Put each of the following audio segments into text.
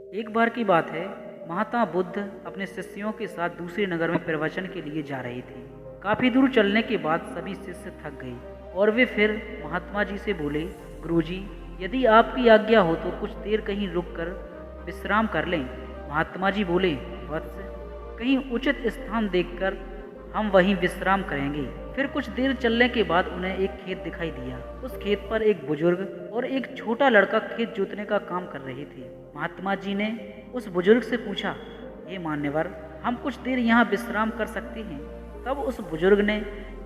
एक बार की बात है। महात्मा बुद्ध अपने शिष्यों के साथ दूसरे नगर में प्रवचन के लिए जा रहे थे। काफी दूर चलने के बाद सभी शिष्य थक गए और वे फिर महात्मा जी से बोले, गुरुजी, यदि आपकी आज्ञा हो तो कुछ देर कहीं रुक कर विश्राम कर लें। महात्मा जी बोले, वत्स, कहीं उचित स्थान देखकर हम वहीं विश्राम करेंगे। फिर कुछ देर चलने के बाद उन्हें एक खेत दिखाई दिया। उस खेत पर एक बुजुर्ग और एक छोटा लड़का खेत जोतने का काम कर रहे थे। महात्मा जी ने उस बुजुर्ग से पूछा, हे मान्यवर, हम कुछ देर यहाँ विश्राम कर सकते हैं? तब उस बुजुर्ग ने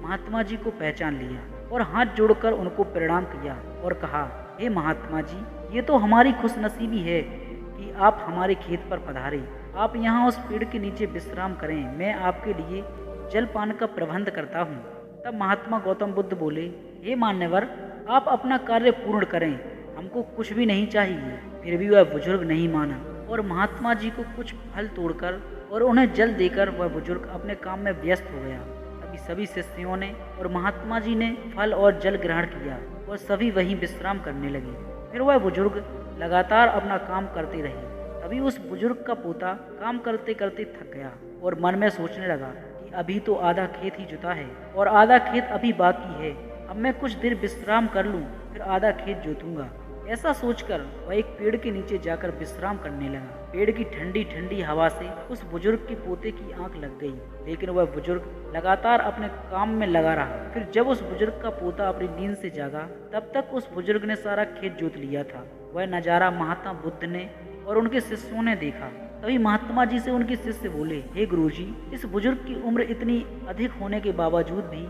महात्मा जी को पहचान लिया और हाथ जोड़कर उनको प्रणाम किया और कहा, हे महात्मा जी, ये तो हमारी खुशनसीबी है कि आप हमारे खेत पर पधारे। आप यहाँ उस पेड़ के नीचे विश्राम करें, मैं आपके लिए जलपान का प्रबंध करता हूँ। तब महात्मा गौतम बुद्ध बोले, हे मान्यवर, आप अपना कार्य पूर्ण करें, हमको कुछ भी नहीं चाहिए। फिर भी वह बुजुर्ग नहीं माना और महात्मा जी को कुछ फल तोड़कर और उन्हें जल देकर वह बुजुर्ग अपने काम में व्यस्त हो गया। तभी सभी शिष्यों ने और महात्मा जी ने फल और जल ग्रहण किया और सभी वहीं विश्राम करने लगे। फिर वह बुजुर्ग लगातार अपना काम करते रहे। तभी उस बुजुर्ग का पोता काम करते करते थक गया और मन में सोचने लगा कि अभी तो आधा खेत ही जुता है और आधा खेत अभी बाकी है। अब मैं कुछ देर विश्राम कर लूं, फिर आधा खेत जोतूंगा। ऐसा सोचकर वह एक पेड़ के नीचे जाकर विश्राम करने लगा। पेड़ की ठंडी ठंडी हवा से उस बुजुर्ग के पोते की आंख लग गई, लेकिन वह बुजुर्ग लगातार अपने काम में लगा रहा। फिर जब उस बुजुर्ग का पोता अपनी नींद से जागा, तब तक उस बुजुर्ग ने सारा खेत जोत लिया था। वह नजारा महात्मा बुद्ध ने और उनके शिष्यों ने देखा। तभी महात्मा जी से उनके शिष्य बोले, हे गुरुजी, इस बुजुर्ग की उम्र इतनी अधिक होने के बावजूद भी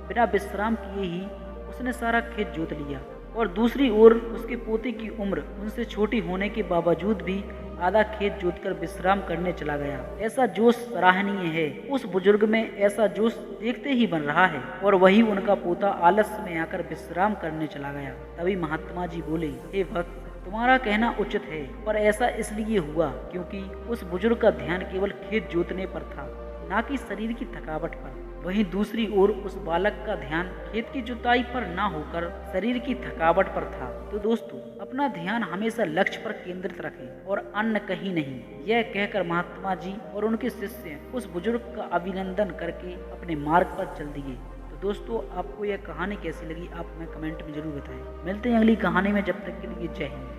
बिना विश्राम किए ही उसने सारा खेत जोत लिया, और दूसरी ओर उसके पोते की उम्र उनसे छोटी होने के बावजूद भी आधा खेत जोतकर विश्राम करने चला गया। ऐसा जोश सराहनीय है। उस बुजुर्ग में ऐसा जोश देखते ही बन रहा है, और वही उनका पोता आलस्य में आकर विश्राम करने चला गया। तभी महात्मा जी बोले, हे भक्त, तुम्हारा कहना उचित है, पर ऐसा इसलिए हुआ क्योंकि उस बुजुर्ग का ध्यान केवल खेत जोतने पर था, ना कि शरीर की थकावट पर। वहीं दूसरी ओर उस बालक का ध्यान खेत की जुताई पर ना होकर शरीर की थकावट पर था। तो दोस्तों, अपना ध्यान हमेशा लक्ष्य पर केंद्रित रखें और अन्य कहीं नहीं। यह कहकर महात्मा जी और उनके शिष्य उस बुजुर्ग का अभिनंदन करके अपने मार्ग पर चल दिए। तो दोस्तों, आपको यह कहानी कैसी लगी आप हमें कमेंट में जरूर बताएं। मिलते हैं अगली कहानी में, जब तक के लिए जय हिंद।